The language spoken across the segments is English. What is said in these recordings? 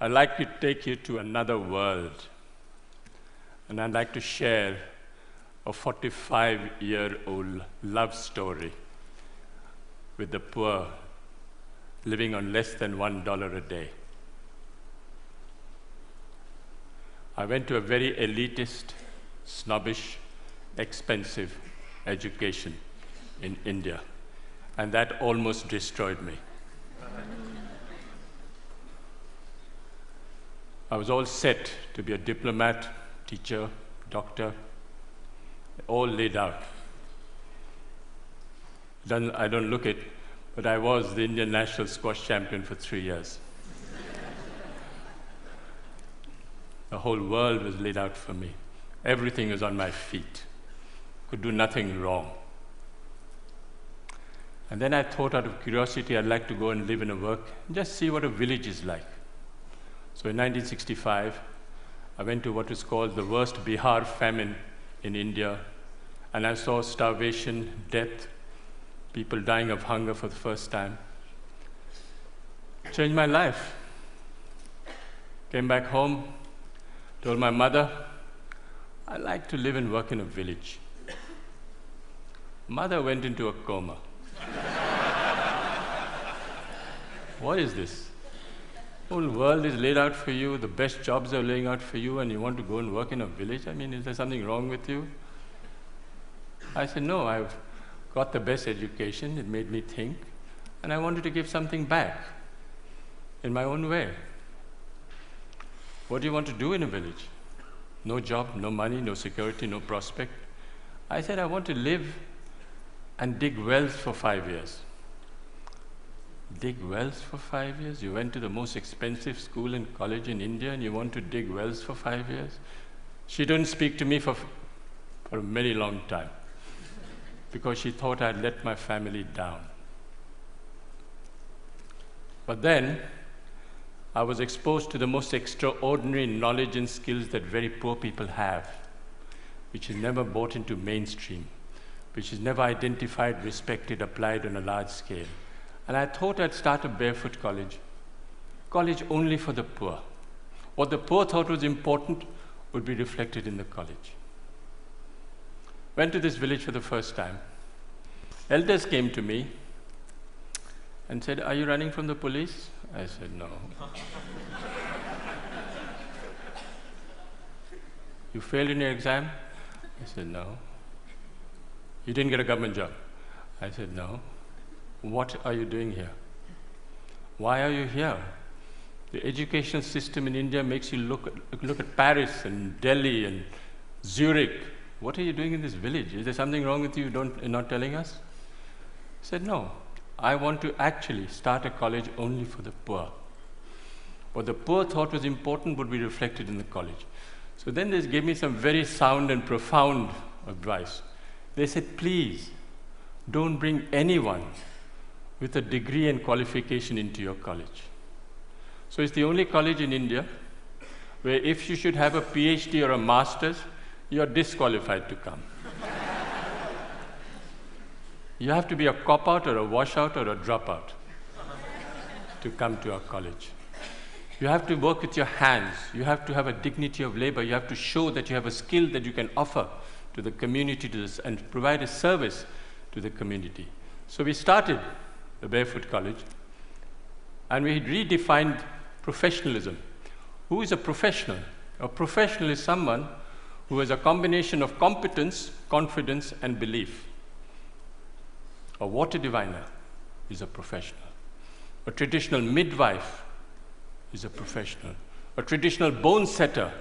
I'd like to take you to another world, and I'd like to share a 45-year-old love story with the poor living on less than $1 a day. I went to a very elitist, snobbish, expensive education in India, and that almost destroyed me. I was all set to be a diplomat, teacher, doctor, all laid out. I don't look it, but I was the Indian national squash champion for 3 years. The whole world was laid out for me. Everything was on my feet. Could do nothing wrong. And then I thought, out of curiosity, I'd like to go and live and work and just see what a village is like. So in 1965, I went to what is called the worst Bihar famine in India, and I saw starvation, death, people dying of hunger for the first time. Changed my life. Came back home, told my mother, I'd like to live and work in a village. Mother went into a coma. What is this? The whole world is laid out for you, the best jobs are laying out for you, and you want to go and work in a village? I mean, is there something wrong with you? I said, no, I've got the best education, it made me think, and I wanted to give something back in my own way. What do you want to do in a village? No job, no money, no security, no prospect. I said, I want to live and dig wells for 5 years. Dig wells for 5 years? You went to the most expensive school and college in India and you want to dig wells for 5 years? She didn't speak to me for a very long time because she thought I'd let my family down. But then I was exposed to the most extraordinary knowledge and skills that very poor people have, which is never brought into mainstream, which is never identified, respected, applied on a large scale. And I thought I'd start a barefoot college only for the poor. What the poor thought was important would be reflected in the college. Went to this village for the first time. Elders came to me and said, are you running from the police? I said, no. You failed in your exam? I said, no. You didn't get a government job? I said, no. What are you doing here? Why are you here? The educational system in India makes you look at Paris and Delhi and Zurich. What are you doing in this village? Is there something wrong with you you're not telling us? I said, no. I want to actually start a college only for the poor. What the poor thought was important would be reflected in the college. So then they gave me some very sound and profound advice. They said, please, don't bring anyone with a degree and qualification into your college. So it's the only college in India where if you should have a PhD or a master's, you're disqualified to come. You have to be a cop-out or a washout or a dropout to come to our college. You have to work with your hands. You have to have a dignity of labor. You have to show that you have a skill that you can offer to the community and provide a service to the community. So we started the Barefoot College, and we redefined professionalism. Who is a professional? A professional is someone who has a combination of competence, confidence, and belief. A water diviner is a professional. A traditional midwife is a professional. A traditional bone setter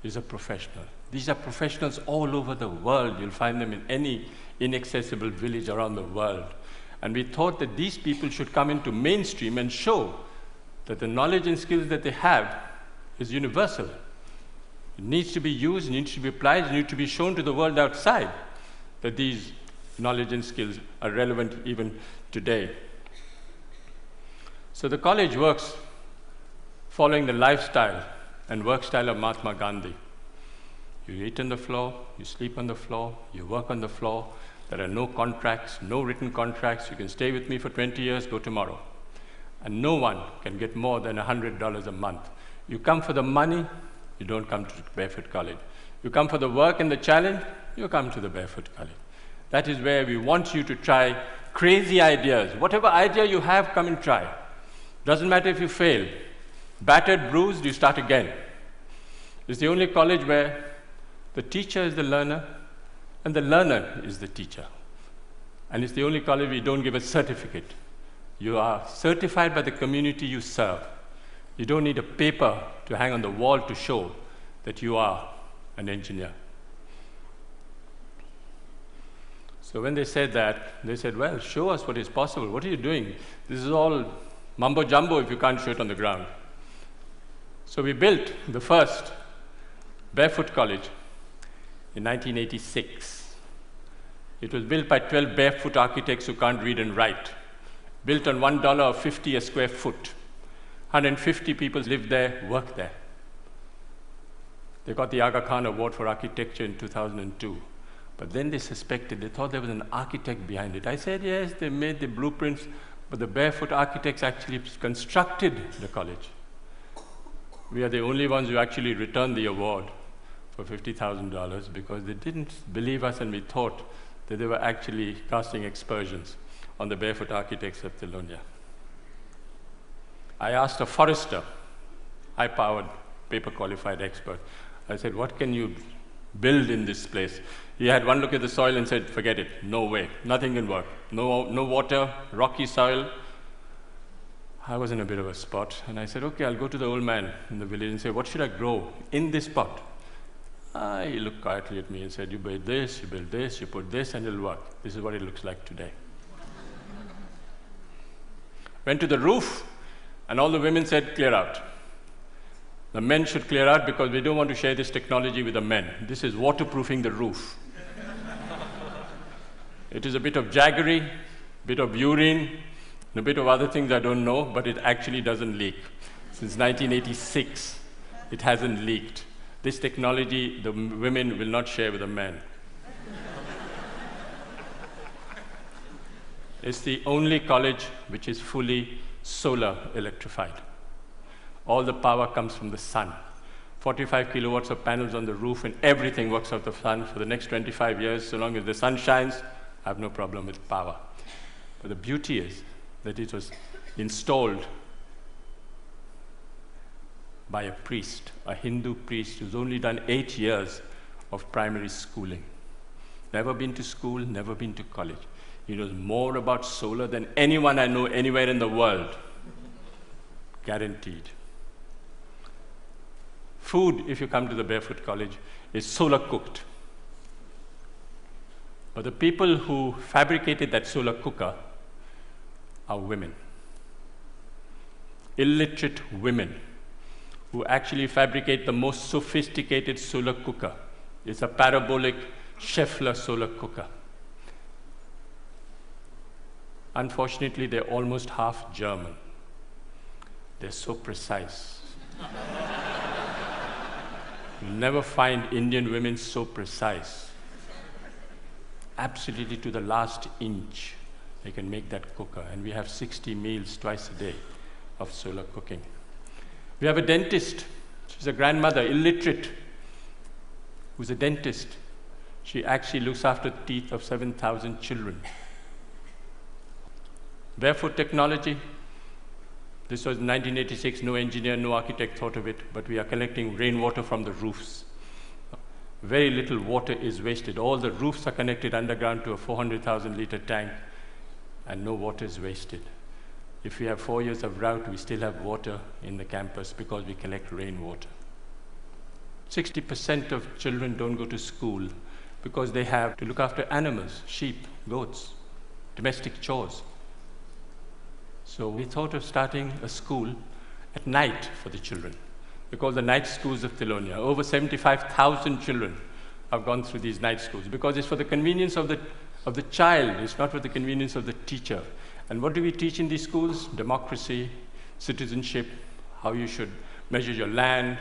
is a professional. These are professionals all over the world. You'll find them in any inaccessible village around the world. And we thought that these people should come into mainstream and show that the knowledge and skills that they have is universal. It needs to be used, it needs to be applied, it needs to be shown to the world outside that these knowledge and skills are relevant even today. So the college works following the lifestyle and work style of Mahatma Gandhi. You eat on the floor, you sleep on the floor, you work on the floor. There are no contracts, no written contracts. You can stay with me for 20 years, go tomorrow. And no one can get more than $100 a month. You come for the money, you don't come to Barefoot College. You come for the work and the challenge, you come to the Barefoot College. That is where we want you to try crazy ideas. Whatever idea you have, come and try. Doesn't matter if you fail. Battered, bruised, you start again. It's the only college where the teacher is the learner and the learner is the teacher. And it's the only college where you don't give a certificate. You are certified by the community you serve. You don't need a paper to hang on the wall to show that you are an engineer. So when they said that, they said, well, show us what is possible. What are you doing? This is all mumbo jumbo if you can't show it on the ground. So we built the first Barefoot College in 1986. It was built by 12 barefoot architects who can't read and write. Built on $1.50 a square foot. 150 people lived there, worked there. They got the Aga Khan Award for Architecture in 2002. But then they suspected, they thought there was an architect behind it. I said, yes, they made the blueprints, but the barefoot architects actually constructed the college. We are the only ones who actually returned the award for $50,000 because they didn't believe us and we thought that they were actually casting aspersions on the barefoot architects of Telonia. I asked a forester, high-powered, paper-qualified expert. I said, what can you build in this place? He had one look at the soil and said, forget it, no way, nothing can work. No water, rocky soil. I was in a bit of a spot, and I said, okay, I'll go to the old man in the village and say, what should I grow in this pot? He looked quietly at me and said, you build this, you put this, and it'll work. This is what it looks like today. Went to the roof, and all the women said, clear out. The men should clear out because we don't want to share this technology with the men. This is waterproofing the roof. It is a bit of jaggery, bit of urine, and a bit of other things I don't know, but it actually doesn't leak. Since 1986, it hasn't leaked. This technology, the women will not share with the men. It's the only college which is fully solar electrified. All the power comes from the sun. 45 kilowatts of panels on the roof and everything works out of the sun for the next 25 years. So long as the sun shines, I have no problem with power. But the beauty is that it was installed by a priest, a Hindu priest who's only done 8 years of primary schooling. Never been to school, never been to college. He knows more about solar than anyone I know anywhere in the world. Guaranteed. Food, if you come to the Barefoot College, is solar cooked. But the people who fabricated that solar cooker are women. Illiterate women who actually fabricate the most sophisticated solar cooker. It's a parabolic Scheffler solar cooker. Unfortunately, they're almost half German. They're so precise. You'll never find Indian women so precise. Absolutely to the last inch, they can make that cooker. And we have 60 meals twice a day of solar cooking. We have a dentist. She's a grandmother, illiterate, who's a dentist. She actually looks after the teeth of 7,000 children. Barefoot technology. This was 1986, no engineer, no architect thought of it, but we are collecting rainwater from the roofs. Very little water is wasted. All the roofs are connected underground to a 400,000 liter tank, and no water is wasted. If we have 4 years of drought, we still have water in the campus because we collect rainwater. 60% of children don't go to school because they have to look after animals, sheep, goats, domestic chores. So we thought of starting a school at night for the children. We call the night schools of Telonia. Over 75,000 children have gone through these night schools because it's for the convenience of the child, it's not for the convenience of the teacher. And what do we teach in these schools? Democracy, citizenship, how you should measure your land,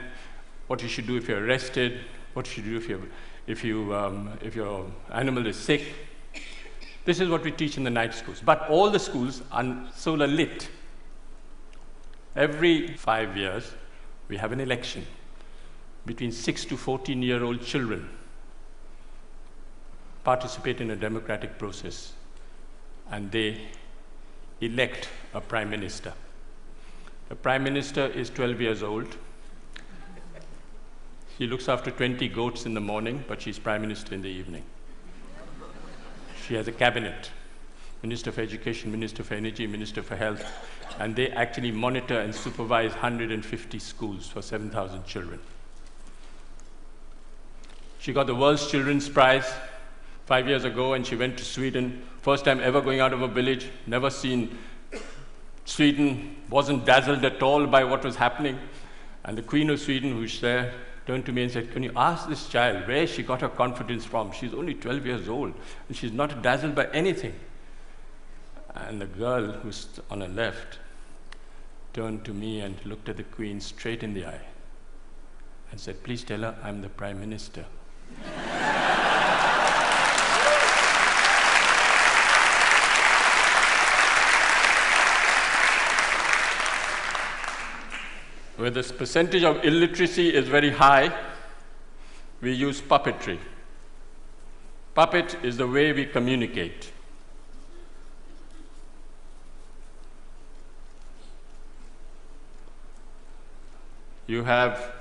what you should do if you're arrested, what you should do if your animal is sick. This is what we teach in the night schools. But all the schools are solar lit. Every 5 years, we have an election between 6 to 14-year-old children participate in a democratic process, and they elect a prime minister. The prime minister is 12 years old. She looks after 20 goats in the morning, but she's prime minister in the evening. She has a cabinet, Minister for Education, Minister for Energy, Minister for Health, and they actually monitor and supervise 150 schools for 7,000 children. She got the World's Children's Prize 5 years ago, and she went to Sweden. First time ever going out of a village, never seen Sweden, wasn't dazzled at all by what was happening. And the Queen of Sweden, who's there, turned to me and said, "Can you ask this child where she got her confidence from? She's only 12 years old, and she's not dazzled by anything." And the girl who's on her left turned to me and looked at the Queen straight in the eye and said, "Please tell her I'm the Prime Minister." Where the percentage of illiteracy is very high, we use puppetry. Puppet is the way we communicate. You have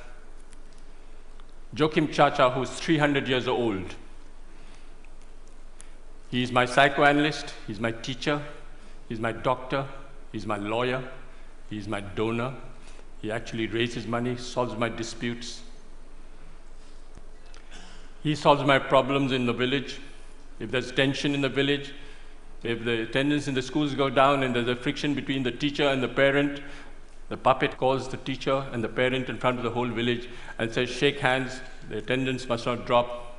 Joachim Chacha, who's 300 years old. He's my psychoanalyst, he's my teacher, he's my doctor, he's my lawyer, he's my donor. He actually raises money, solves my disputes. He solves my problems in the village. If there's tension in the village, if the attendance in the schools go down and there's a friction between the teacher and the parent, the puppet calls the teacher and the parent in front of the whole village and says, "Shake hands, the attendance must not drop."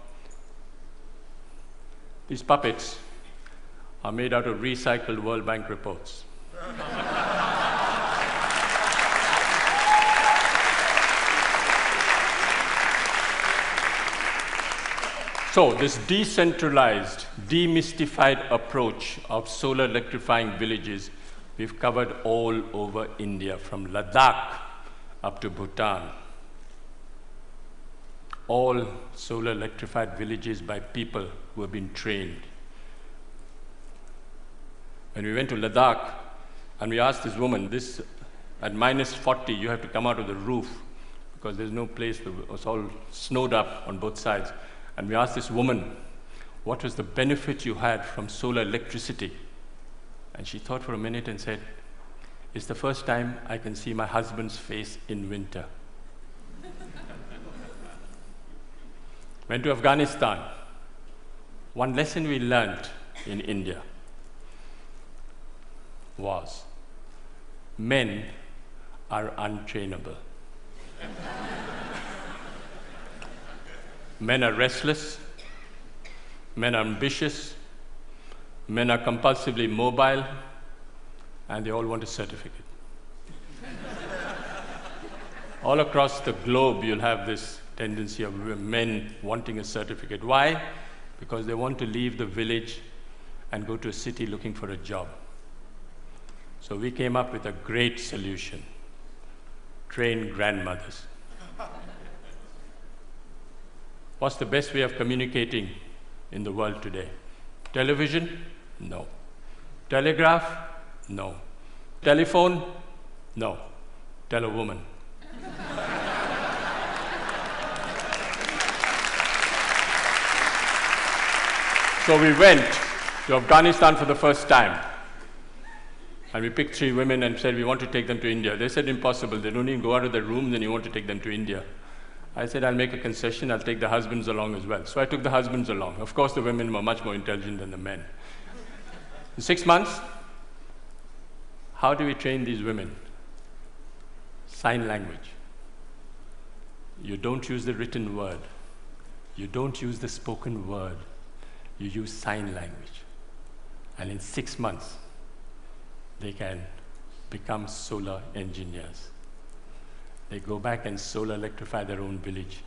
These puppets are made out of recycled World Bank reports. So this decentralized, demystified approach of solar electrifying villages, we've covered all over India, from Ladakh up to Bhutan. All solar electrified villages by people who have been trained. When we went to Ladakh and we asked this woman, at minus 40, you have to come out of the roof because there's no place, it's all snowed up on both sides. And we asked this woman, what was the benefit you had from solar electricity? And she thought for a minute and said, "It's the first time I can see my husband's face in winter." Went to Afghanistan. One lesson we learned in India was men are untrainable. Men are restless, men are ambitious, men are compulsively mobile, and they all want a certificate. All across the globe, you'll have this tendency of men wanting a certificate. Why? Because they want to leave the village and go to a city looking for a job. So we came up with a great solution: train grandmothers. What's the best way of communicating in the world today? Television? No. Telegraph? No. Telephone? No. Tell a woman. So we went to Afghanistan for the first time. And we picked 3 women and said, we want to take them to India. They said, impossible. They don't even go out of their room, then you want to take them to India. I said, I'll make a concession. I'll take the husbands along as well. So I took the husbands along. Of course, the women were much more intelligent than the men. In 6 months, how do we train these women? Sign language. You don't use the written word. You don't use the spoken word. You use sign language. And in 6 months, they can become solar engineers. They go back and solar electrify their own village.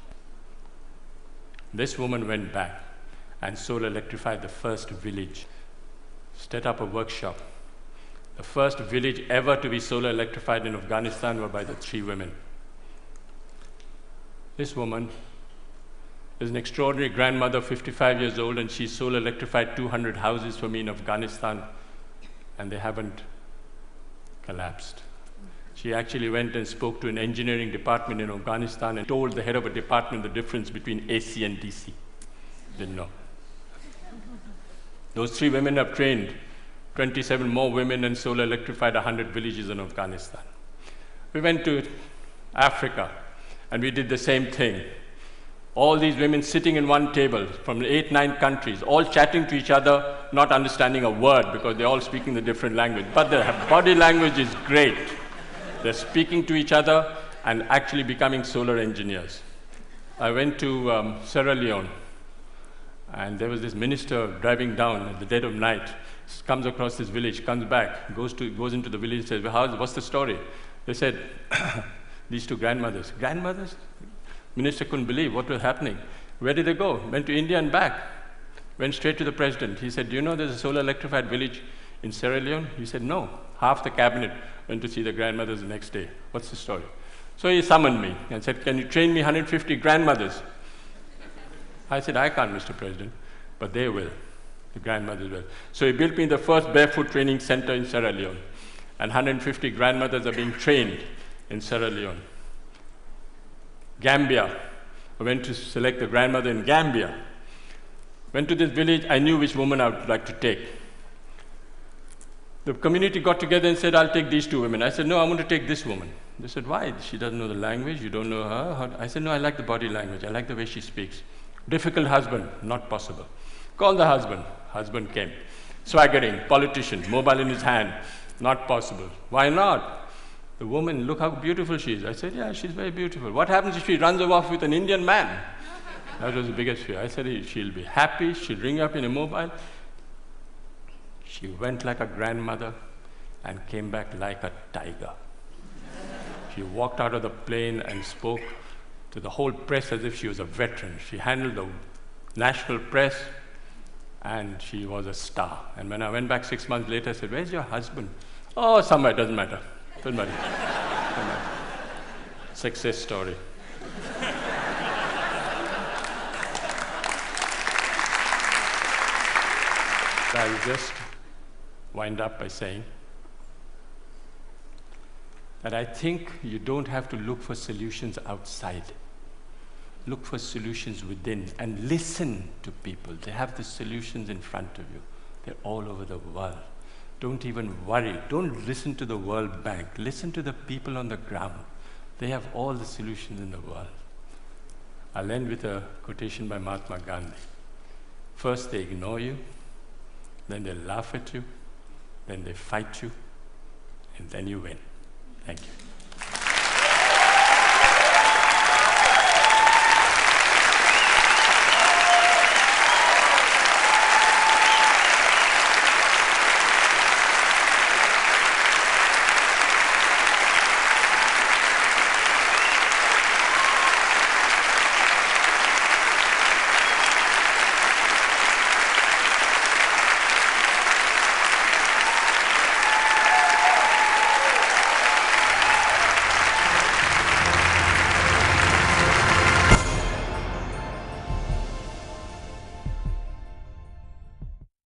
This woman went back and solar electrified the first village, set up a workshop. The first village ever to be solar electrified in Afghanistan were by the 3 women. This woman is an extraordinary grandmother, 55 years old, and she solar electrified 200 houses for me in Afghanistan, and they haven't collapsed. She actually went and spoke to an engineering department in Afghanistan and told the head of a department the difference between AC and DC. Didn't know. Those 3 women have trained 27 more women and solar electrified 100 villages in Afghanistan. We went to Africa and we did the same thing. All these women sitting in one table from 8, 9 countries, all chatting to each other, not understanding a word because they're all speaking the different language. But their body language is great. They're speaking to each other and actually becoming solar engineers. I went to Sierra Leone, and there was this minister driving down at the dead of night, comes across this village, comes back, goes into the village, says, well, what's the story? They said, these 2 grandmothers. Grandmothers? Minister couldn't believe what was happening. Where did they go? Went to India and back. Went straight to the president. He said, do you know there's a solar electrified village in Sierra Leone? He said, no. Half the cabinet went to see the grandmothers the next day. What's the story? So he summoned me and said, can you train me 150 grandmothers? I said, I can't, Mr. President, but they will. The grandmothers will. So he built me the first barefoot training center in Sierra Leone, and 150 grandmothers are being trained in Sierra Leone. Gambia. I went to select the grandmother in Gambia. Went to this village, I knew which woman I would like to take. The community got together and said, I'll take these 2 women. I said, no, I want to take this woman. They said, why? She doesn't know the language, you don't know her. I said, no, I like the body language, I like the way she speaks. Difficult husband, not possible. Call the husband. Husband came. Swaggering, politician, mobile in his hand, not possible. Why not? The woman, look how beautiful she is. I said, yeah, she's very beautiful. What happens if she runs off with an Indian man? That was the biggest fear. I said, she'll be happy, she'll ring up in a mobile. She went like a grandmother and came back like a tiger. She walked out of the plane and spoke to the whole press as if she was a veteran. She handled the national press, and she was a star. And when I went back 6 months later, I said, where's your husband? Oh, somewhere, doesn't matter. Doesn't matter. Doesn't matter. Success story. I'll just wind up by saying that I think you don't have to look for solutions outside. Look for solutions within and listen to people. They have the solutions in front of you. They're all over the world. Don't even worry. Don't listen to the World Bank. Listen to the people on the ground. They have all the solutions in the world. I'll end with a quotation by Mahatma Gandhi. First they ignore you, then they laugh at you, then they fight you, and then you win. Thank you.